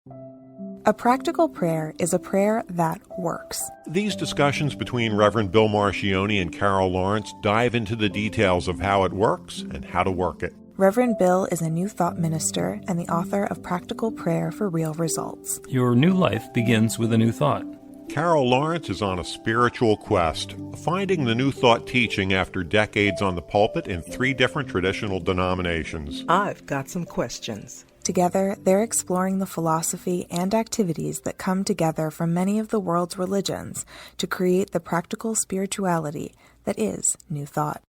A practical prayer is a prayer that works. These discussions between Reverend Bill Marcioni and Carol Lawrence dive into the details of how it works and how to work it. Reverend Bill is a New Thought minister and the author of Practical Prayer for Real Results. Your new life begins with a new thought. Carol Lawrence is on a spiritual quest, finding the New Thought teaching after decades on the pulpit in 3 different traditional denominations. I've got some questions. Together, they're exploring the philosophy and activities that come together from many of the world's religions to create the practical spirituality that is New Thought.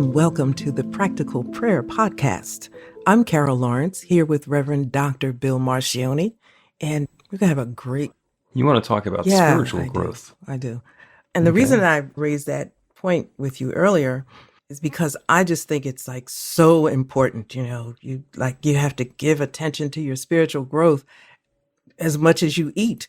Welcome to the Practical Prayer Podcast. I'm Carol Lawrence, here with Reverend Dr. Bill Marcioni, and we're going to have a great... You want to talk about spiritual I growth. I do. And the reason I raised that point with you earlier is because I just think it's like so important, you have to give attention to your spiritual growth as much as you eat.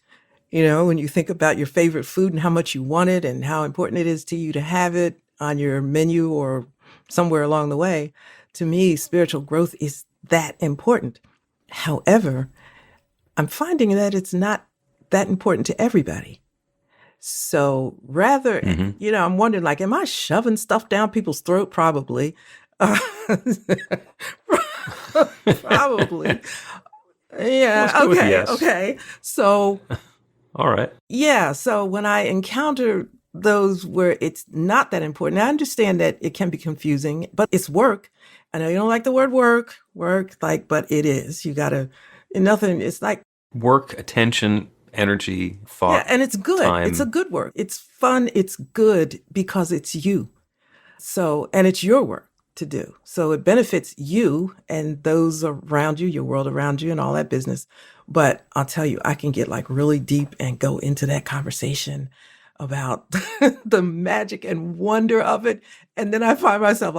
When you think about your favorite food and how much you want it and how important it is to you to have it on your menu or somewhere along the way, to me, spiritual growth is that important. However, I'm finding that it's not that important to everybody. So rather, I'm wondering, am I shoving stuff down people's throat? Probably. Probably. Yeah. Okay. So. All right. Yeah. So when I encounter those where it's not that important, I understand that it can be confusing, but it's work. I know you don't like the word work, but it is. You gotta, it's like work, attention, energy, thought. Yeah, and it's good. Time. It's a good work. It's fun. It's good because it's you. So, and it's your work to do. So it benefits you and those around you, your world around you and all that business. But I'll tell you, I can get really deep and go into that conversation about the magic and wonder of it. And then I find myself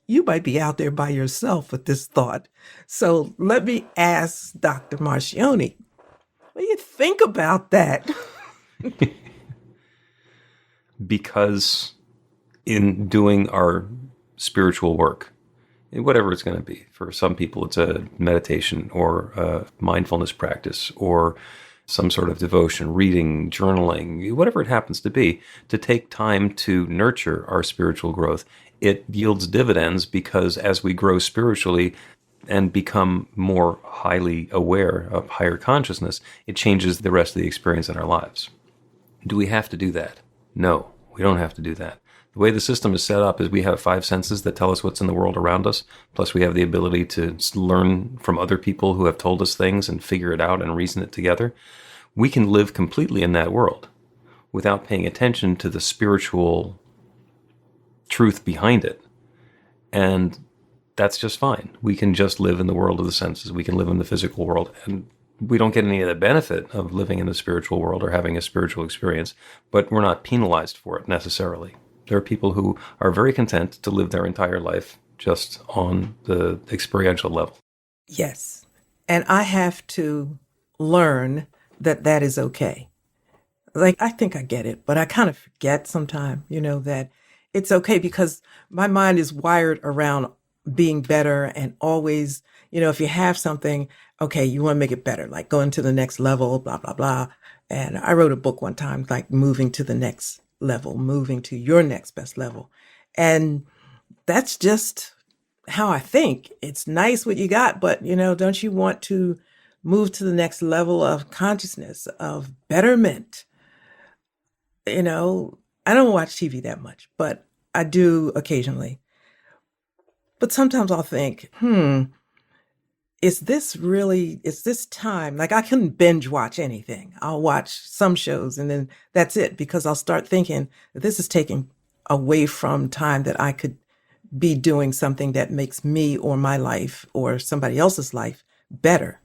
you might be out there by yourself with this thought. So let me ask Dr. Marcioni, what do you think about that? Because in doing our spiritual work, whatever it's going to be, for some people it's a meditation or a mindfulness practice or some sort of devotion, reading, journaling, whatever it happens to be, to take time to nurture our spiritual growth, it yields dividends because as we grow spiritually and become more highly aware of higher consciousness, it changes the rest of the experience in our lives. Do we have to do that? No, we don't have to do that. The way the system is set up is we have 5 senses that tell us what's in the world around us, plus we have the ability to learn from other people who have told us things and figure it out and reason it together. We can live completely in that world without paying attention to the spiritual truth behind it. And that's just fine. We can just live in the world of the senses. We can live in the physical world. And we don't get any of the benefit of living in the spiritual world or having a spiritual experience, but we're not penalized for it necessarily. There are people who are very content to live their entire life just on the experiential level. Yes. And I have to learn that is okay. I think I get it, but I kind of forget sometimes, that it's okay because my mind is wired around being better and always, if you have something, okay, you want to make it better, going to the next level, blah, blah, blah. And I wrote a book one time, moving to the next level, moving to your next best level. And that's just how I think. It's nice what you got, but, don't you want to move to the next level of consciousness, of betterment? I don't watch TV that much, but I do occasionally. But sometimes I'll think, is this time? I couldn't binge watch anything. I'll watch some shows and then that's it, because I'll start thinking that this is taking away from time that I could be doing something that makes me or my life or somebody else's life better.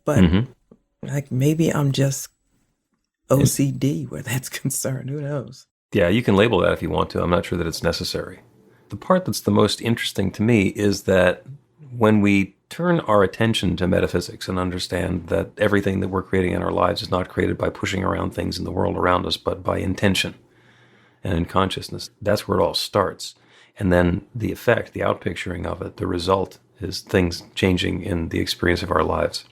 But maybe I'm just OCD where that's concerned. Who knows? Yeah, you can label that if you want to. I'm not sure that it's necessary. The part that's the most interesting to me is that when we turn our attention to metaphysics and understand that everything that we're creating in our lives is not created by pushing around things in the world around us, but by intention and in consciousness, that's where it all starts. And then the effect, the outpicturing of it, the result is things changing in the experience of our lives.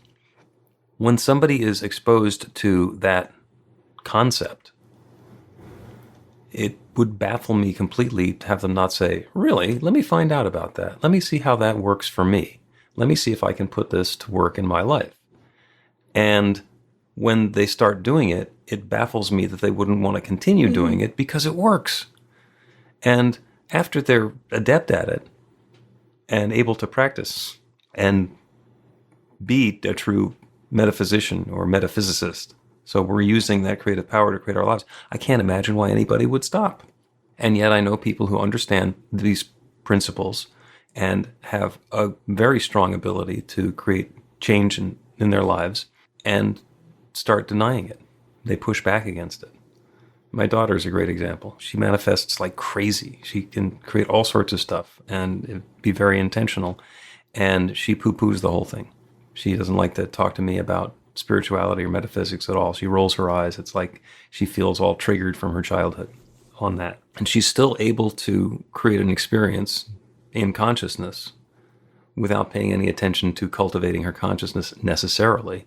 When somebody is exposed to that concept, it would baffle me completely to have them not say, really, let me find out about that. Let me see how that works for me. Let me see if I can put this to work in my life. And when they start doing it, it baffles me that they wouldn't want to continue doing it because it works. And after they're adept at it and able to practice and be a true metaphysician or metaphysicist, so we're using that creative power to create our lives, I can't imagine why anybody would stop. And yet I know people who understand these principles and have a very strong ability to create change in their lives and start denying it. They push back against it. My daughter is a great example. She manifests like crazy. She can create all sorts of stuff and be very intentional. And she poo-poos the whole thing. She doesn't like to talk to me about spirituality or metaphysics at all. She rolls her eyes. It's like she feels all triggered from her childhood on that. And she's still able to create an experience in consciousness without paying any attention to cultivating her consciousness necessarily.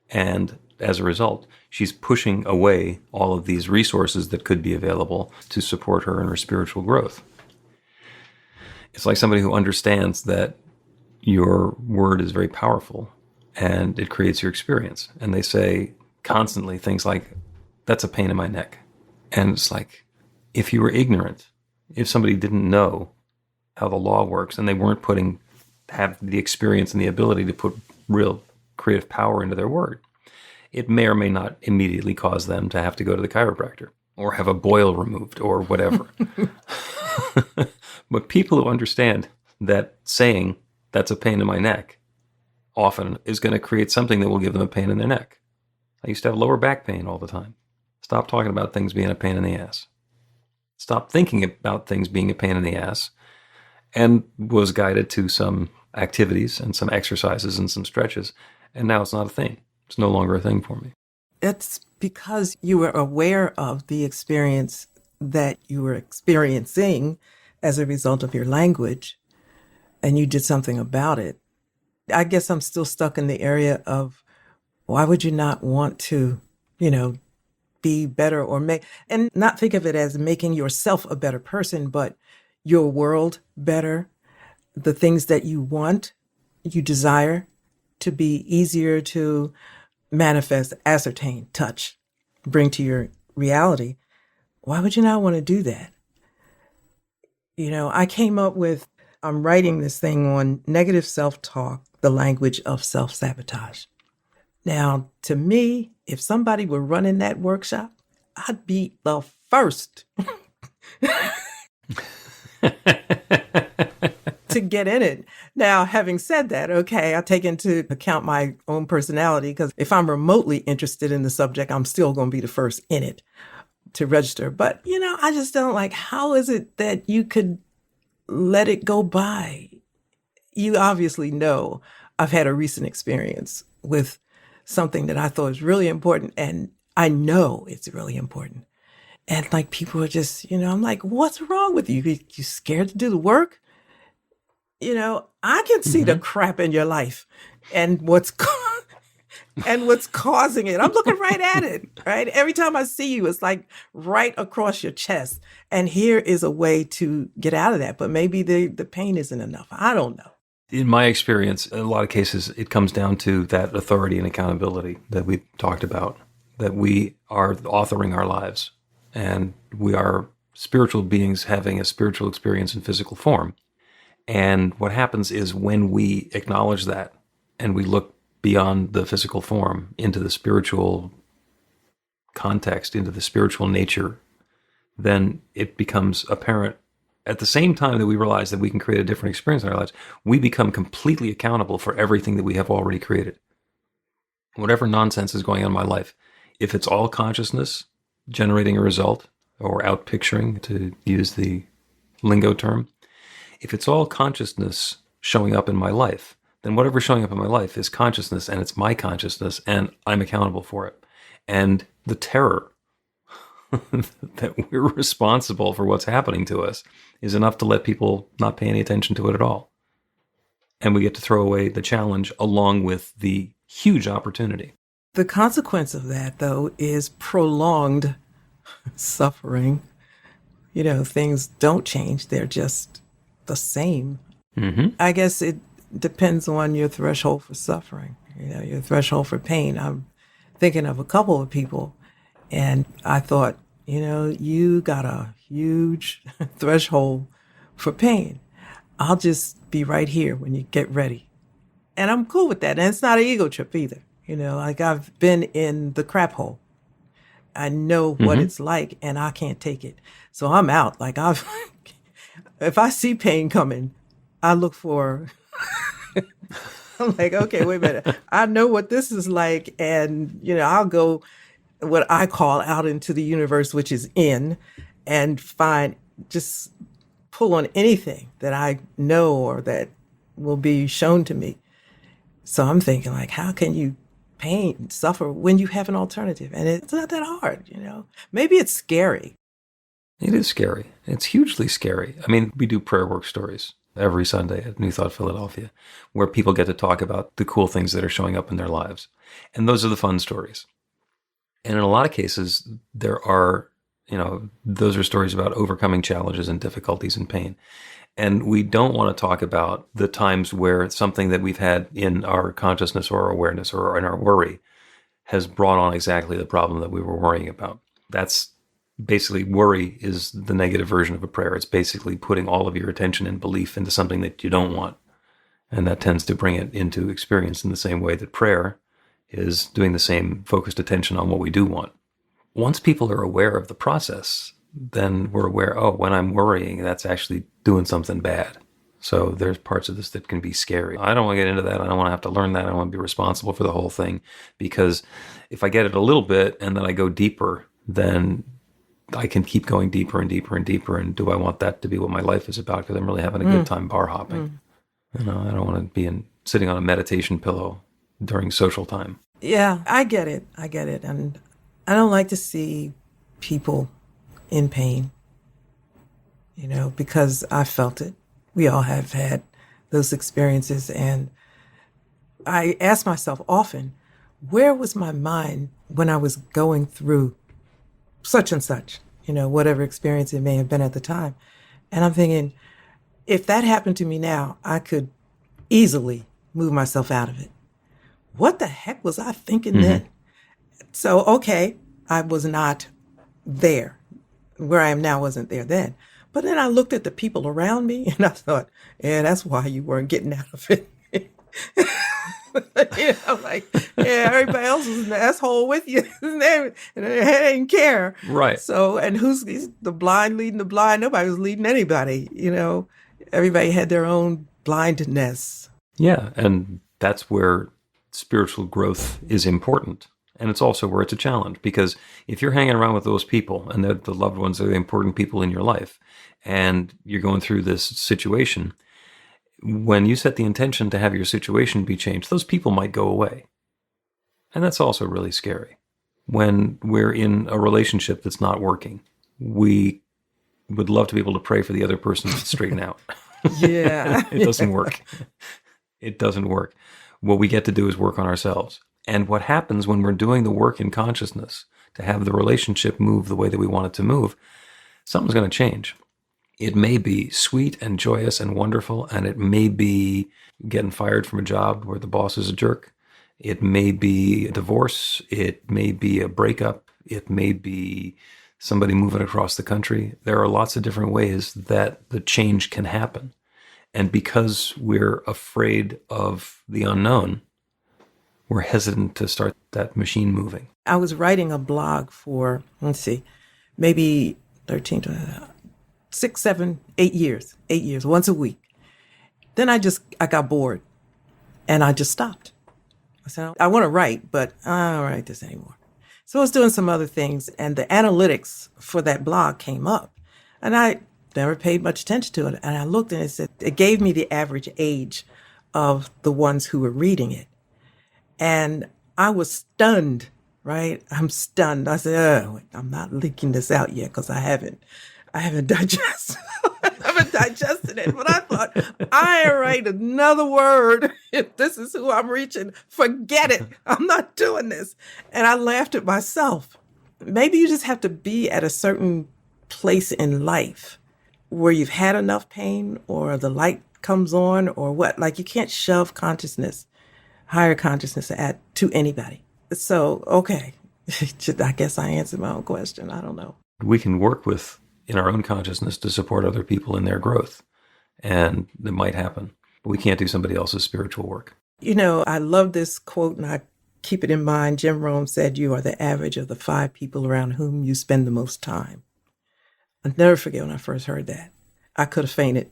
And as a result, she's pushing away all of these resources that could be available to support her in her spiritual growth. It's like somebody who understands that your word is very powerful and it creates your experience. And they say constantly things like, that's a pain in my neck. And it's like, if you were ignorant, if somebody didn't know how the law works and they weren't have the experience and the ability to put real creative power into their word, it may or may not immediately cause them to have to go to the chiropractor or have a boil removed or whatever. But people who understand that saying, that's a pain in my neck, often is going to create something that will give them a pain in their neck. I used to have lower back pain all the time. Stop talking about things being a pain in the ass. Stop thinking about things being a pain in the ass, and was guided to some activities and some exercises and some stretches. And now it's not a thing. It's no longer a thing for me. It's because you were aware of the experience that you were experiencing as a result of your language, and you did something about it. I guess I'm still stuck in the area of why would you not want to, be better or and not think of it as making yourself a better person, but your world better, the things that you want, you desire to be easier to manifest, ascertain, touch, bring to your reality. Why would you not want to do that? I came up with, I'm writing this thing on negative self-talk, the language of self-sabotage. Now, to me, if somebody were running that workshop, I'd be the first to get in it. Now, having said that, okay, I take into account my own personality, because if I'm remotely interested in the subject, I'm still going to be the first in it to register. But, I just don't like, how is it that you could let it go by? You obviously know I've had a recent experience with something that I thought was really important, and I know it's really important. And like, people are just, I'm like, what's wrong with you? You scared to do the work? I can see the crap in your life and what's causing it. I'm looking right at it, right? Every time I see you, it's like right across your chest. And here is a way to get out of that. But maybe the pain isn't enough. I don't know. In my experience, in a lot of cases, it comes down to that authority and accountability that we talked about, that we are authoring our lives and we are spiritual beings having a spiritual experience in physical form. And what happens is when we acknowledge that and we look beyond the physical form into the spiritual context, into the spiritual nature, then it becomes apparent. At the same time that we realize that we can create a different experience in our lives, we become completely accountable for everything that we have already created. Whatever nonsense is going on in my life, if it's all consciousness generating a result, or outpicturing, to use the lingo term, if it's all consciousness showing up in my life, then whatever's showing up in my life is consciousness, and it's my consciousness, and I'm accountable for it. And the terror that we're responsible for what's happening to us is enough to let people not pay any attention to it at all. And we get to throw away the challenge along with the huge opportunity. The consequence of that, though, is prolonged suffering. Things don't change. They're just the same. Mm-hmm. I guess it depends on your threshold for suffering, your threshold for pain. I'm thinking of a couple of people, and I thought, you got a huge threshold for pain. I'll just be right here when you get ready. And I'm cool with that. And it's not an ego trip either. Like I've been in the crap hole. I know what it's like, and I can't take it. So I'm out. Like if I see pain coming, I look for, I'm like, okay, wait a minute. I know what this is like. And, I'll go what I call out into the universe, which is in, and just pull on anything that I know or that will be shown to me. So I'm thinking, like, how can you suffer when you have an alternative? And it's not that hard, Maybe it's scary. It is scary. It's hugely scary. I mean, we do prayer work stories every Sunday at New Thought Philadelphia, where people get to talk about the cool things that are showing up in their lives. And those are the fun stories. And in a lot of cases, there are, those are stories about overcoming challenges and difficulties and pain. And we don't want to talk about the times where something that we've had in our consciousness or our awareness or in our worry has brought on exactly the problem that we were worrying about. That's basically, worry is the negative version of a prayer. It's basically putting all of your attention and belief into something that you don't want. And that tends to bring it into experience in the same way that prayer is doing the same focused attention on what we do want. Once people are aware of the process, then we're aware, when I'm worrying, that's actually doing something bad. So there's parts of this that can be scary. I don't want to get into that. I don't want to have to learn that. I don't want to be responsible for the whole thing, because if I get it a little bit and then I go deeper, then I can keep going deeper and deeper and deeper. And do I want that to be what my life is about? Because I'm really having a good time bar hopping. I don't want to be sitting on a meditation pillow during social time. Yeah, I get it. And I don't like to see people in pain, because I felt it. We all have had those experiences. And I ask myself often, where was my mind when I was going through such and such, whatever experience it may have been at the time? And I'm thinking, if that happened to me now, I could easily move myself out of it. What the heck was I thinking then? So, okay, I was not there. Where I am now wasn't there then. But then I looked at the people around me and I thought, yeah, that's why you weren't getting out of it. Like, yeah, everybody else was an asshole with you. And they didn't care. Right. So, and who's the blind leading the blind? Nobody was leading anybody, Everybody had their own blindness. Yeah, and that's where spiritual growth is important. And it's also where it's a challenge, because if you're hanging around with those people and they're the loved ones, are the important people in your life, and you're going through this situation, when you set the intention to have your situation be changed, those people might go away. And that's also really scary. When we're in a relationship that's not working, we would love to be able to pray for the other person to straighten out. Yeah. It doesn't work. It doesn't work. What we get to do is work on ourselves. And what happens when we're doing the work in consciousness to have the relationship move the way that we want it to move, something's going to change. It may be sweet and joyous and wonderful, and it may be getting fired from a job where the boss is a jerk. It may be a divorce. It may be a breakup. It may be somebody moving across the country. There are lots of different ways that the change can happen. And because we're afraid of the unknown, we're hesitant to start that machine moving. I was writing a blog for, maybe 6, 7, 8 years, once a week. Then I got bored and I just stopped. I said, I want to write, but I don't write this anymore. So I was doing some other things, and the analytics for that blog came up, and I never paid much attention to it. And I looked and it gave me the average age of the ones who were reading it. And I was stunned, right? I'm stunned. I said, oh, I'm not leaking this out yet because I haven't digested, I haven't digested it. But I thought, I ain't write another word. If this is who I'm reaching, forget it. I'm not doing this. And I laughed at myself. Maybe you just have to be at a certain place in life where you've had enough pain or the light comes on or what. Like you can't shove consciousness, higher consciousness to anybody. So, okay. I guess I answered my own question. I don't know. We can work in our own consciousness to support other people in their growth. And it might happen. But we can't do somebody else's spiritual work. You know, I love this quote and I keep it in mind. Jim Rohn said, you are the average of the 5 people around whom you spend the most time. I'll never forget when I first heard that. I could have fainted.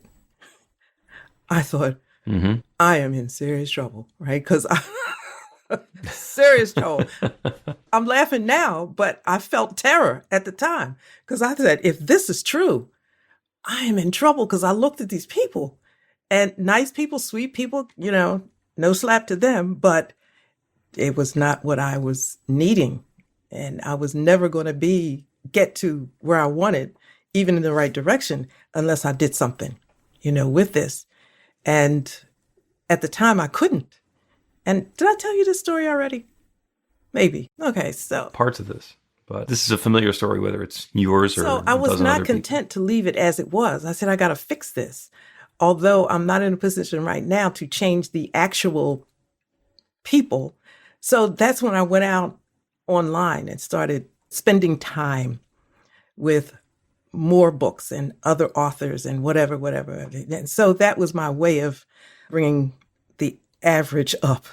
I thought, I am in serious trouble, right? Because serious trouble. I'm laughing now, but I felt terror at the time because I said, if this is true, I am in trouble because I looked at these people and nice people, sweet people, you know, no slap to them, but it was not what I was needing. And I was never going to get to where I wanted, even in the right direction, unless I did something, you know, with this. And at the time I couldn't. And did I tell you this story already? Maybe. Okay, so. Parts of this. But this is a familiar story, whether it's yours or So I was not content to leave it as it was. I said, I got to fix this. Although I'm not in a position right now to change the actual people. So that's when I went out online and started spending time with more books and other authors and whatever. And so that was my way of bringing the average up.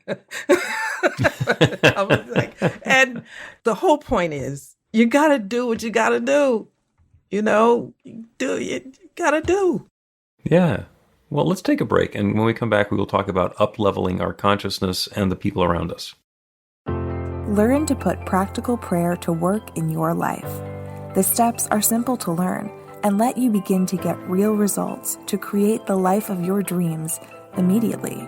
I was like, and the whole point is you got to do what you got to do. You know, you got to do. Yeah. Well, let's take a break. And when we come back, we will talk about up-leveling our consciousness and the people around us. Learn to put practical prayer to work in your life. The steps are simple to learn and let you begin to get real results to create the life of your dreams immediately.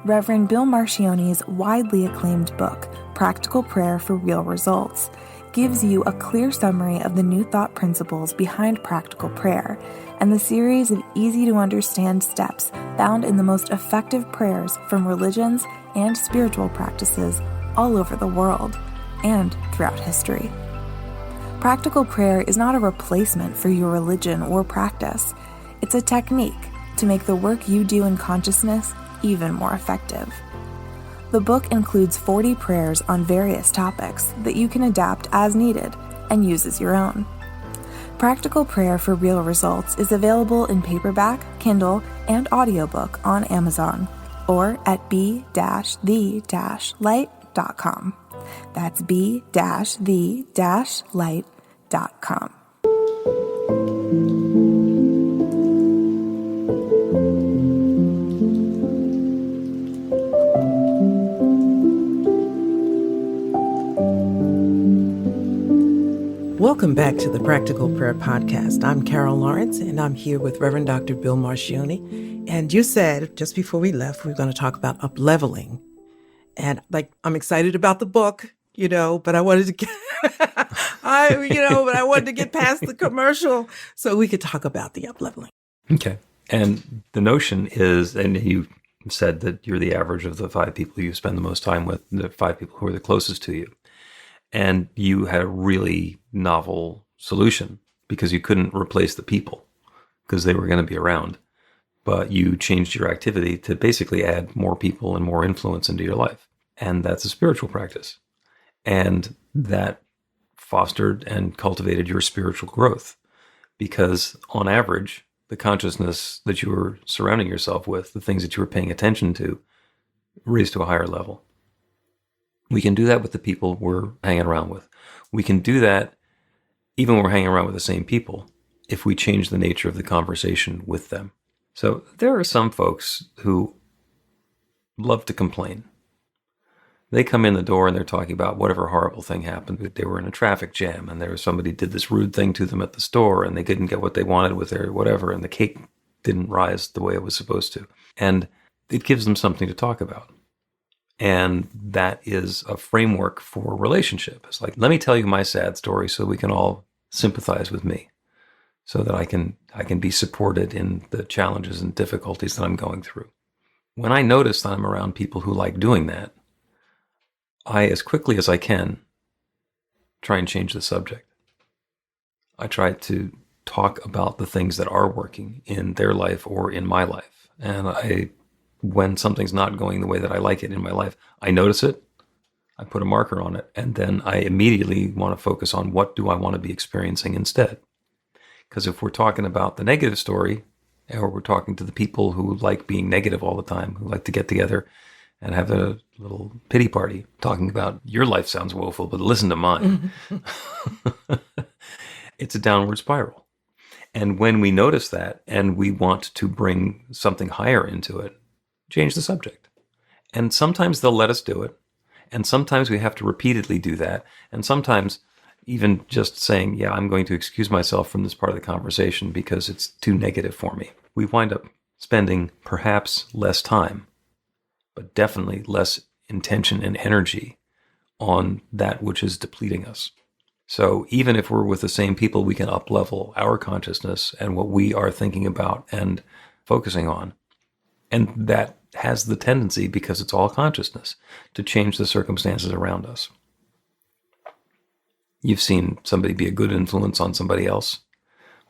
Reverend Bill Marcione's widely acclaimed book, Practical Prayer for Real Results, gives you a clear summary of the new thought principles behind practical prayer and the series of easy-to-understand steps found in the most effective prayers from religions and spiritual practices all over the world and throughout history. Practical prayer is not a replacement for your religion or practice. It's a technique to make the work you do in consciousness even more effective. The book includes 40 prayers on various topics that you can adapt as needed and use as your own. Practical Prayer for Real Results is available in paperback, Kindle, and audiobook on Amazon or at b-the-light.com. That's b-the-light.com. Welcome back to the Practical Prayer Podcast. I'm Carol Lawrence, and I'm here with Reverend Dr. Bill Marcione. And you said, just before we left, we were going to talk about up-leveling. And I'm excited about the book, but I wanted to get, but I wanted to get past the commercial so we could talk about the up-leveling. Okay. And the notion is, and you said that you're the average of the 5 people you spend the most time with, the 5 people who are the closest to you. And you had a really novel solution because you couldn't replace the people because they were going to be around. But you changed your activity to basically add more people and more influence into your life. And that's a spiritual practice. And that fostered and cultivated your spiritual growth because on average, the consciousness that you were surrounding yourself with, the things that you were paying attention to, raised to a higher level. We can do that with the people we're hanging around with. We can do that even when we're hanging around with the same people if we change the nature of the conversation with them. So there are some folks who love to complain. They come in the door and they're talking about whatever horrible thing happened. They were in a traffic jam and there was somebody did this rude thing to them at the store and they didn't get what they wanted with their whatever and the cake didn't rise the way it was supposed to. And it gives them something to talk about. And that is a framework for relationship. It's like, let me tell you my sad story so we can all sympathize with me, so that I can be supported in the challenges and difficulties that I'm going through. When I notice that I'm around people who like doing that, I, as quickly as I can, try and change the subject. I try to talk about the things that are working in their life or in my life. And when something's not going the way that I like it in my life, I notice it, I put a marker on it, and then I immediately want to focus on what do I want to be experiencing instead. Because if we're talking about the negative story, or we're talking to the people who like being negative all the time, who like to get together and have a little pity party talking about your life sounds woeful, but listen to mine. It's a downward spiral. And when we notice that and we want to bring something higher into it, change the subject. And sometimes they'll let us do it. And sometimes we have to repeatedly do that. And sometimes even just saying, yeah, I'm going to excuse myself from this part of the conversation because it's too negative for me. We wind up spending perhaps less time, but definitely less intention and energy on that which is depleting us. So even if we're with the same people, we can up-level our consciousness and what we are thinking about and focusing on. And that has the tendency, because it's all consciousness, to change the circumstances around us. You've seen somebody be a good influence on somebody else,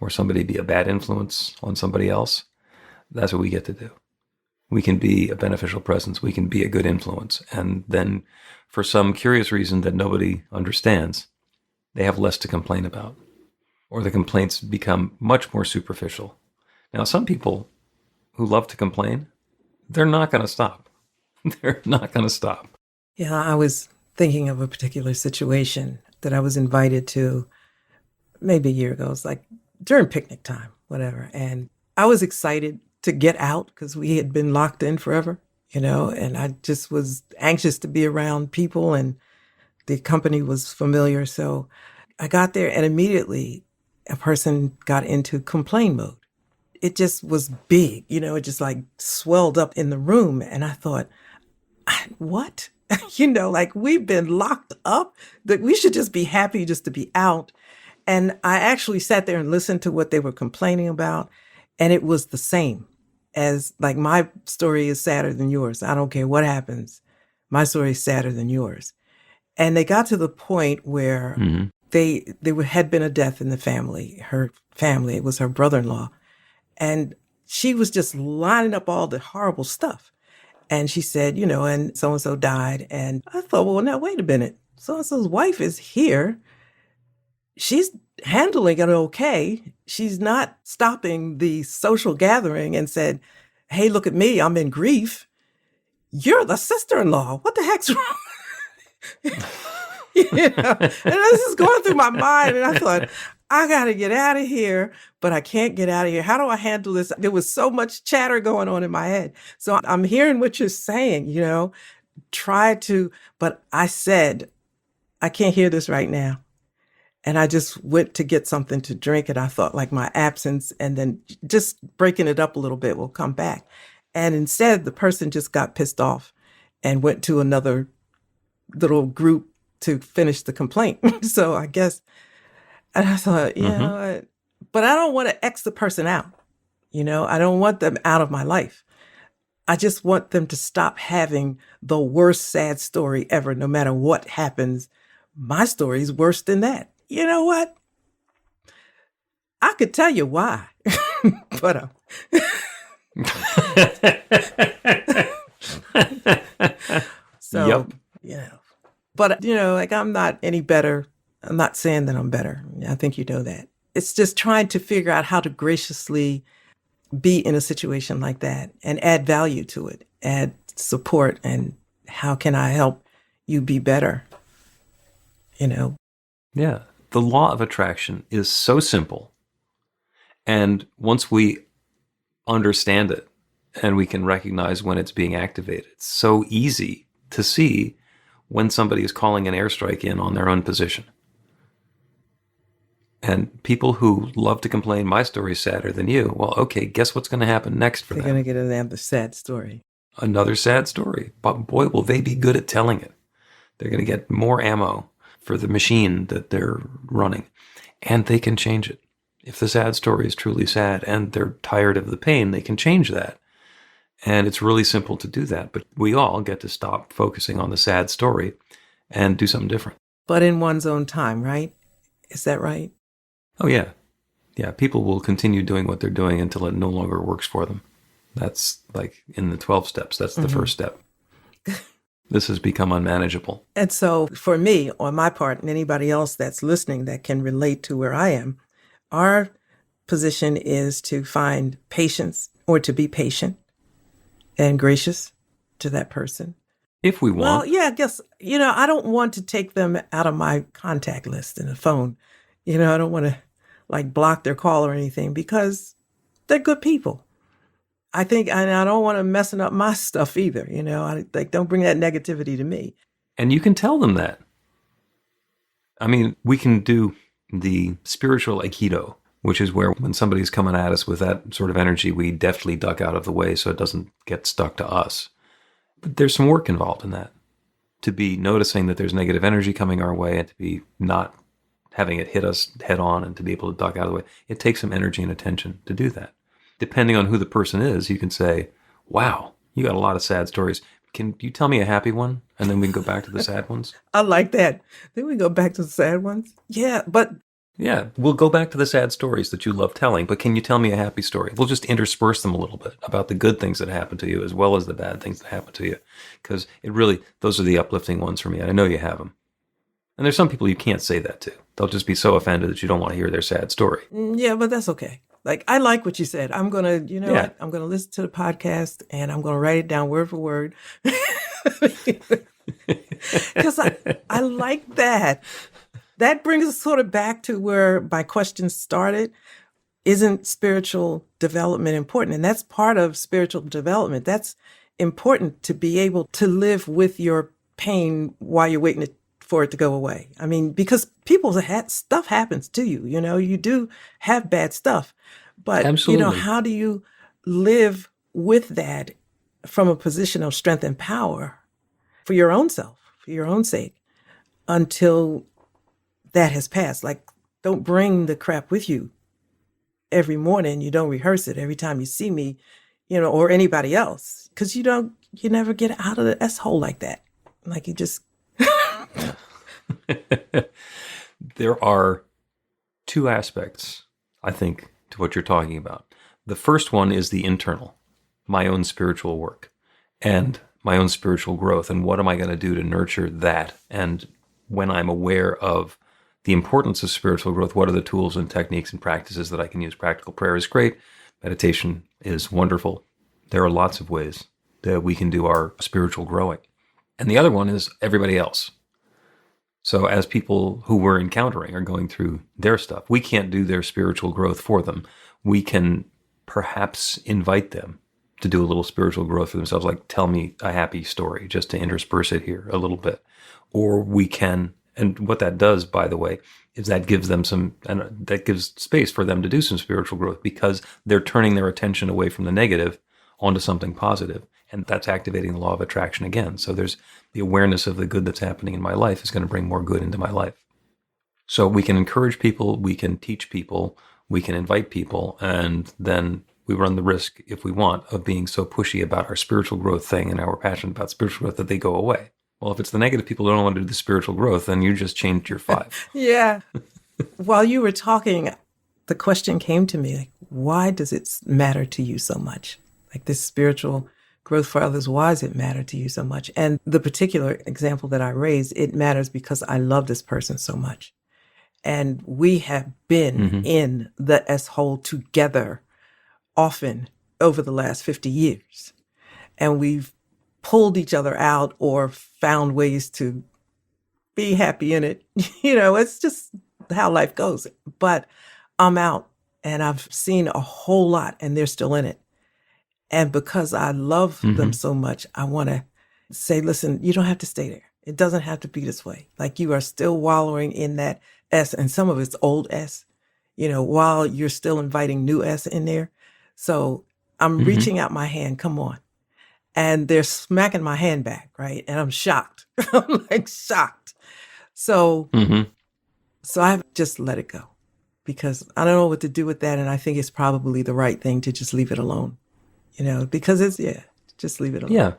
or somebody be a bad influence on somebody else. That's what we get to do. We can be a beneficial presence. We can be a good influence. And then for some curious reason that nobody understands, they have less to complain about, or the complaints become much more superficial. Now, some people who love to complain, they're not going to stop. They're not going to stop. Yeah, I was thinking of a particular situation that I was invited to maybe a year ago. It was like during picnic time, whatever. And I was excited to get out because we had been locked in forever, and I just was anxious to be around people, and the company was familiar. So I got there and immediately a person got into complain mode. It just was big, it just like swelled up in the room. And I thought, what? Like we've been locked up, that we should just be happy just to be out. And I actually sat there and listened to what they were complaining about. And it was the same as, like, my story is sadder than yours. I don't care what happens. My story is sadder than yours. And they got to the point where there had been a death in the family. Her family, it was her brother-in-law. And she was just lining up all the horrible stuff. And she said, and so-and-so died. And I thought, well, now, wait a minute. So-and-so's wife is here. She's handling it okay. She's not stopping the social gathering and said, hey, look at me, I'm in grief. You're the sister-in-law. What the heck's wrong? And this is going through my mind. And I thought, I got to get out of here, but I can't get out of here. How do I handle this? There was so much chatter going on in my head. So I'm hearing what you're saying, but I said, I can't hear this right now. And I just went to get something to drink. And I thought, like, my absence and then just breaking it up a little bit will come back. And instead, the person just got pissed off and went to another little group to finish the complaint. So I guess, and I thought, but I don't want to X the person out. I don't want them out of my life. I just want them to stop having the worst sad story ever, no matter what happens. My story is worse than that. You know what? I could tell you why, but so, yep. But, like, I'm not any better. I'm not saying that I'm better. I think you know that. It's just trying to figure out how to graciously be in a situation like that and add value to it, add support, and how can I help you be better? Yeah. The law of attraction is so simple. And once we understand it and we can recognize when it's being activated, it's so easy to see when somebody is calling an airstrike in on their own position. And people who love to complain, my story's sadder than you. Well, okay, guess what's going to happen next for They're them? going to get another sad story. Another sad story. But boy, will they be good at telling it. They're going to get more ammo for the machine that they're running. And they can change it. If the sad story is truly sad and they're tired of the pain, they can change that. And it's really simple to do that. But we all get to stop focusing on the sad story and do something different. But in one's own time, right? Is that right? Oh, yeah. Yeah, people will continue doing what they're doing until it no longer works for them. That's like in the 12 steps. That's the first step. This has become unmanageable. And so for me, on my part, and anybody else that's listening that can relate to where I am, our position is to find patience or to be patient and gracious to that person. If we want. Well, yeah, I guess, I don't want to take them out of my contact list in the phone. I don't want to block their call or anything because they're good people. I think, and I don't want to messing up my stuff either. Don't bring that negativity to me. And you can tell them that. I mean, we can do the spiritual aikido, which is where when somebody's coming at us with that sort of energy, we deftly duck out of the way so it doesn't get stuck to us. But there's some work involved in that. To be noticing that there's negative energy coming our way and to be not having it hit us head on and to be able to duck out of the way. It takes some energy and attention to do that. Depending on who the person is, you can say, wow, you got a lot of sad stories. Can you tell me a happy one? And then we can go back to the sad ones. I like that. Then we go back to the sad ones. Yeah, but... Yeah, we'll go back to the sad stories that you love telling, but can you tell me a happy story? We'll just intersperse them a little bit about the good things that happen to you as well as the bad things that happen to you. Because those are the uplifting ones for me. I know you have them. And there's some people you can't say that to. They'll just be so offended that you don't want to hear their sad story. Yeah, but that's okay. I like what you said. I'm going to, what? I'm going to listen to the podcast and I'm going to write it down word for word. Because I like that. That brings us sort of back to where my question started. Isn't spiritual development important? And that's part of spiritual development. That's important to be able to live with your pain while you're waiting for it to go away. I mean, because stuff happens to you, you do have bad stuff, but absolutely. How do you live with that from a position of strength and power for your own self, for your own sake, until that has passed? Don't bring the crap with you every morning. You don't rehearse it every time you see me, or anybody else, because you never get out of the S-hole like that. You just... There are two aspects, I think, to what you're talking about. The first one is the internal, my own spiritual work and my own spiritual growth. And what am I going to do to nurture that? And when I'm aware of the importance of spiritual growth, what are the tools and techniques and practices that I can use? Practical prayer is great. Meditation is wonderful. There are lots of ways that we can do our spiritual growing. And the other one is everybody else. So as people who we're encountering are going through their stuff, we can't do their spiritual growth for them. We can perhaps invite them to do a little spiritual growth for themselves, like tell me a happy story, just to intersperse it here a little bit. Or we can, and what that does, by the way, is that gives them that gives space for them to do some spiritual growth because they're turning their attention away from the negative onto something positive. And that's activating the law of attraction again. So there's the awareness of the good that's happening in my life is going to bring more good into my life. So we can encourage people, we can teach people, we can invite people, and then we run the risk, if we want, of being so pushy about our spiritual growth thing and how we're passionate about spiritual growth that they go away. Well, if it's the negative people who don't want to do the spiritual growth, then you just changed your 5. Yeah. While you were talking, the question came to me, why does it matter to you so much? This spiritual growth for others, why does it matter to you so much? And the particular example that I raised, it matters because I love this person so much. And we have been in the S-hole together often over the last 50 years. And we've pulled each other out or found ways to be happy in it. It's just how life goes. But I'm out and I've seen a whole lot and they're still in it. And because I love them so much, I want to say, listen, you don't have to stay there. It doesn't have to be this way. You are still wallowing in that S, and some of it's old S. while you're still inviting new S in there. So I'm reaching out my hand, come on. And they're smacking my hand back, right? And I'm shocked. I'm like shocked. So, so I've just let it go because I don't know what to do with that. And I think it's probably the right thing to just leave it alone, because just leave it alone. Yeah.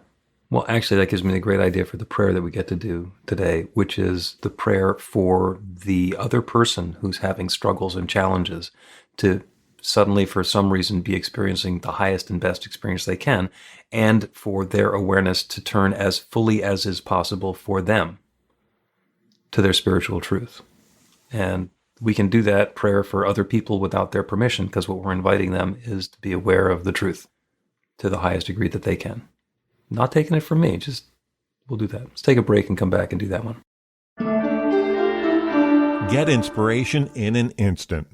Well, actually, that gives me a great idea for the prayer that we get to do today, which is the prayer for the other person who's having struggles and challenges to suddenly, for some reason, be experiencing the highest and best experience they can, and for their awareness to turn as fully as is possible for them to their spiritual truth. And we can do that prayer for other people without their permission, because what we're inviting them is to be aware of the truth to the highest degree that they can. Not taking it from me, just we'll do that. Let's take a break and come back and do that one. Get inspiration in an instant.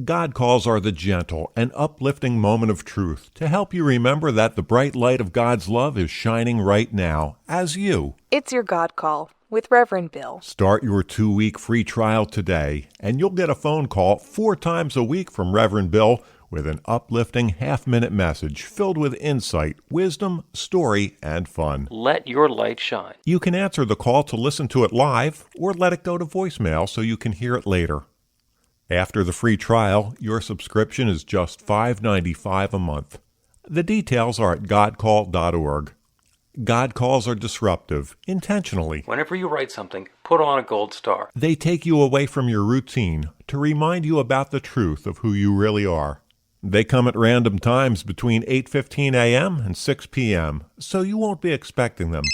God calls are the gentle and uplifting moment of truth to help you remember that the bright light of God's love is shining right now as you. It's your God Call with Reverend Bill. Start your 2-week free trial today, and you'll get a phone call 4 times a week from Reverend Bill with an uplifting half-minute message filled with insight, wisdom, story, and fun. Let your light shine. You can answer the call to listen to it live or let it go to voicemail so you can hear it later. After the free trial, your subscription is just $5.95 a month. The details are at godcall.org. God calls are disruptive, intentionally. Whenever you write something, put on a gold star. They take you away from your routine to remind you about the truth of who you really are. They come at random times between 8:15 a.m. and 6 p.m., so you won't be expecting them.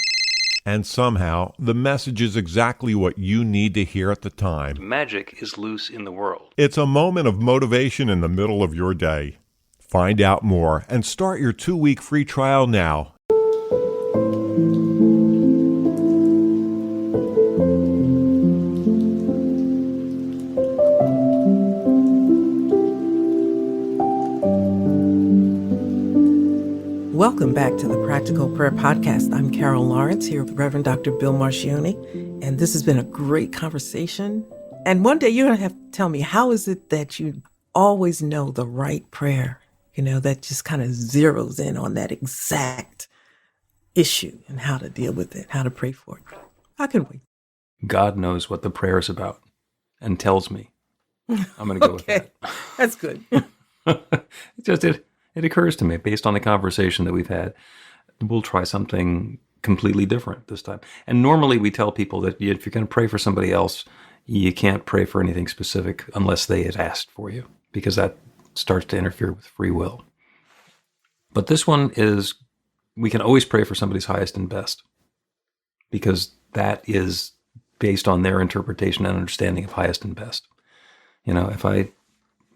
And somehow, the message is exactly what you need to hear at the time. Magic is loose in the world. It's a moment of motivation in the middle of your day. Find out more and start your 2-week free trial now. Welcome back to the Practical Prayer Podcast. I'm Carol Lawrence here with Reverend Dr. Bill Marcioni, and this has been a great conversation. And one day you're going to have to tell me, how is it that you always know the right prayer, that just kind of zeroes in on that exact issue and how to deal with it, how to pray for it? How can we? God knows what the prayer is about and tells me. I'm going to go with that. That's good. It occurs to me, based on the conversation that we've had, we'll try something completely different this time. And normally we tell people that if you're going to pray for somebody else, you can't pray for anything specific unless they had asked for you, because that starts to interfere with free will. But this one is, we can always pray for somebody's highest and best, because that is based on their interpretation and understanding of highest and best. If I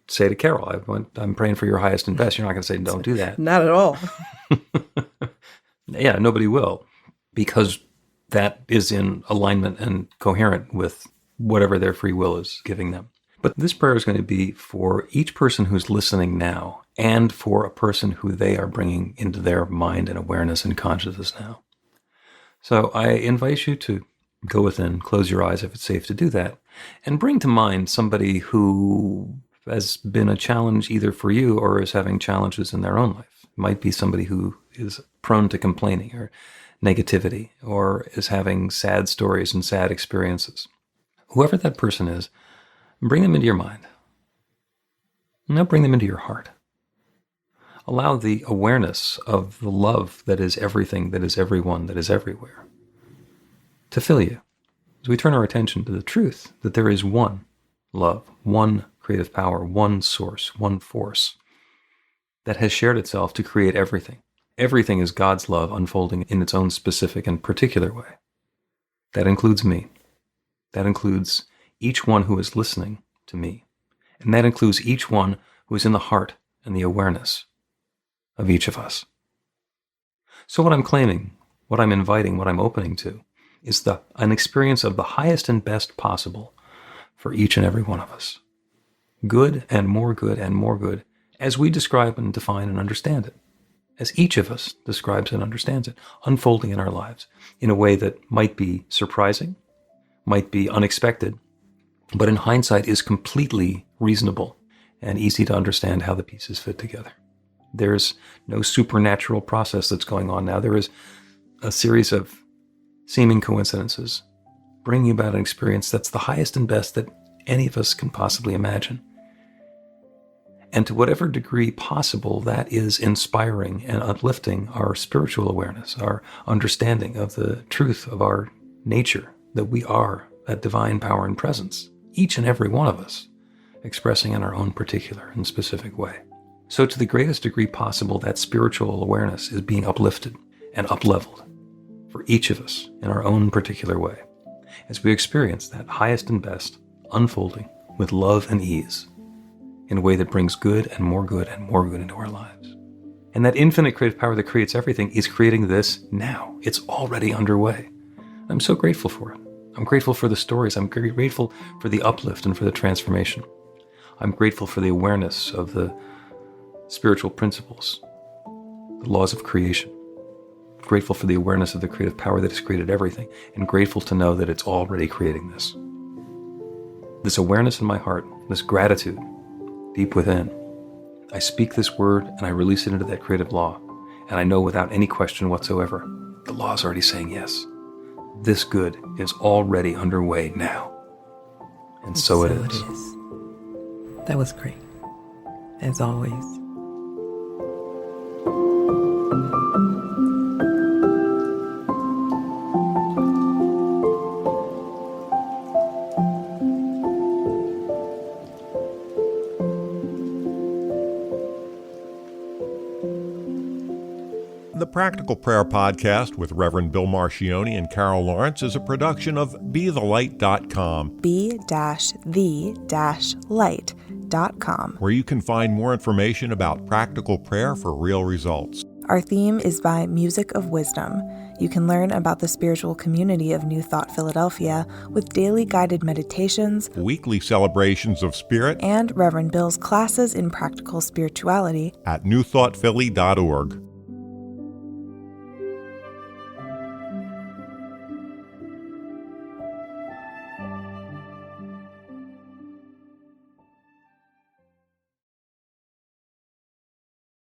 say to Carol, I'm praying for your highest and best, you're not going to say, don't do that. Not at all. Yeah, nobody will, because that is in alignment and coherent with whatever their free will is giving them. But this prayer is going to be for each person who's listening now, and for a person who they are bringing into their mind and awareness and consciousness now. So I invite you to go within, close your eyes if it's safe to do that, and bring to mind somebody who has been a challenge either for you or is having challenges in their own life. It might be somebody who is prone to complaining or negativity, or is having sad stories and sad experiences. Whoever that person is, bring them into your mind. Now bring them into your heart. Allow the awareness of the love that is everything, that is everyone, that is everywhere, to fill you as we turn our attention to the truth that there is one love, one creative power, one source, one force that has shared itself to create everything. Everything is God's love unfolding in its own specific and particular way. That includes me. That includes each one who is listening to me. And that includes each one who is in the heart and the awareness of each of us. So what I'm claiming, what I'm inviting, what I'm opening to is an experience of the highest and best possible for each and every one of us. Good and more good and more good, as we describe and define and understand it, as each of us describes and understands it, unfolding in our lives in a way that might be surprising, might be unexpected, but in hindsight is completely reasonable, and easy to understand how the pieces fit together. There's no supernatural process that's going on now. There is a series of seeming coincidences bringing about an experience that's the highest and best that any of us can possibly imagine. And to whatever degree possible, that is inspiring and uplifting our spiritual awareness, our understanding of the truth of our nature, that we are that divine power and presence, each and every one of us, expressing in our own particular and specific way. So to the greatest degree possible, that spiritual awareness is being uplifted and upleveled for each of us in our own particular way, as we experience that highest and best unfolding with love and ease in a way that brings good and more good and more good into our lives. And that infinite creative power that creates everything is creating this now. It's already underway. I'm so grateful for it. I'm grateful for the stories. I'm grateful for the uplift and for the transformation. I'm grateful for the awareness of the spiritual principles, the laws of creation. Grateful for the awareness of the creative power that has created everything, and grateful to know that it's already creating this. This awareness in my heart, this gratitude deep within, I speak this word and I release it into that creative law, and I know without any question whatsoever, the law is already saying yes. This good is already underway now. And so it is. That was great, as always. The Practical Prayer Podcast with Reverend Bill Marcioni and Carol Lawrence is a production of BeTheLight.com. be-the-light.com, where you can find more information about practical prayer for real results. Our theme is by Music of Wisdom. You can learn about the spiritual community of New Thought Philadelphia with daily guided meditations, Weekly celebrations of spirit, and Reverend Bill's classes in practical spirituality at newthoughtphilly.org.